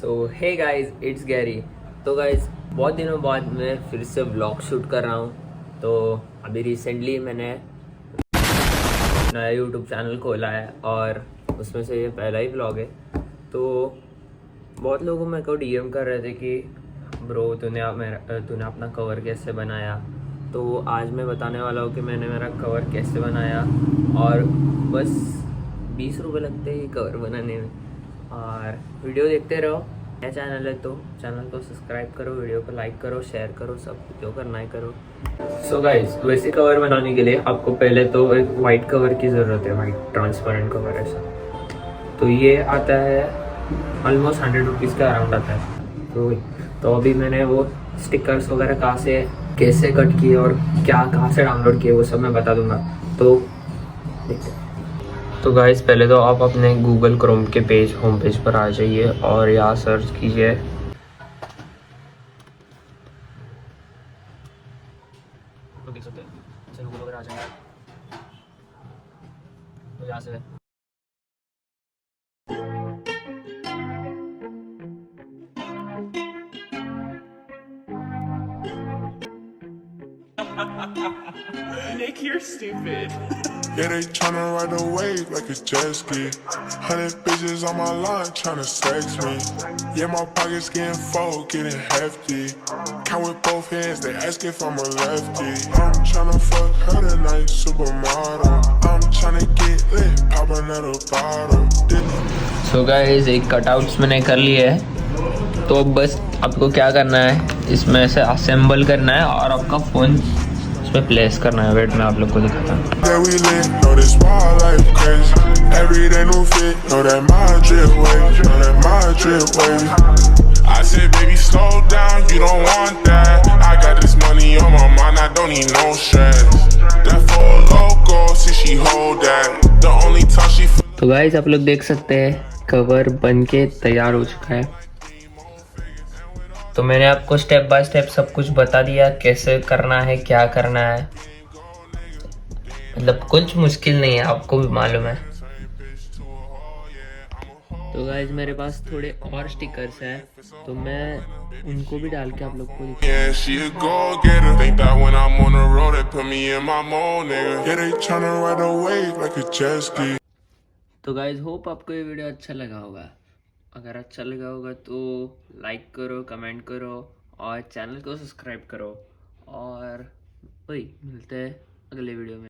So hey guys, it's Gary. तो guys, बहुत दिनों बाद मैं फिर से व्लॉग शूट कर रहा हूँ। तो अभी रिसेंटली मैंने नया यूट्यूब चैनल खोला है और उसमें से ये पहला ही व्लॉग है। तो बहुत लोग मेरे को डीएम कर रहे थे कि ब्रो तूने अपना कवर कैसे बनाया। तो आज मैं बताने वाला हूँ कि मैंने मेरा कवर कैसे बनाया, और बस 20 रुपये लगते हैं कवर बनाने में। और वीडियो देखते रहो। नया चैनल है तो चैनल को सब्सक्राइब करो, वीडियो को लाइक करो, शेयर करो, सब जो करना है करो। सो गाइस, वैसे कवर बनाने के लिए आपको पहले तो एक वाइट कवर की ज़रूरत है, वाइट ट्रांसपेरेंट कवर ऐसा। तो ये आता है ऑलमोस्ट 100 रुपीज़ के अराउंड आता है। तो अभी मैंने वो स्टिकर्स वगैरह कहाँ से कैसे कट किए और क्या कहाँ से डाउनलोड किए वो सब मैं बता दूंगा। तो देखते हैं। तो गाइस, पहले तो आप अपने गूगल क्रोम के होम पेज पर आ जाइए और यहाँ सर्च कीजिए तो देख सकते हैं ऐसे गूगल वगैरह आ जाएगा। तो यहाँ से Nick, you're stupid. Yeah, they tryna ride the wave like a jet ski. 100 bitches on my line tryna sex me. Yeah, my pockets getting full, getting hefty. Count with both hands, they ask if I'm a lefty. I'm tryna fuck her tonight, supermodel. I'm tryna get lit, pop another bottle. So guys, एक cutouts मैंने कर लिए है। तो अब बस आपको क्या करना है, इसमें से असेंबल करना है और आपका फ़ोन इसमें प्लेस करना है। वेट मैं आप लोग को दिखाता हूँ। तो गाइस, आप लोग देख सकते हैं कवर बन के तैयार हो चुका है। तो मैंने आपको स्टेप बाय स्टेप सब कुछ बता दिया, कैसे करना है, क्या करना है। मतलब कुछ मुश्किल नहीं है, आपको भी मालूम है। तो गाइस, मेरे पास थोड़े और स्टिकर्स हैं, तो मैं उनको भी डाल के आप लोग को तो गाइस, होप आपको ये वीडियो अच्छा लगा होगा। अगर अच्छा लगा होगा तो लाइक करो, कमेंट करो और चैनल को सब्सक्राइब करो। और वही मिलते हैं अगले वीडियो में।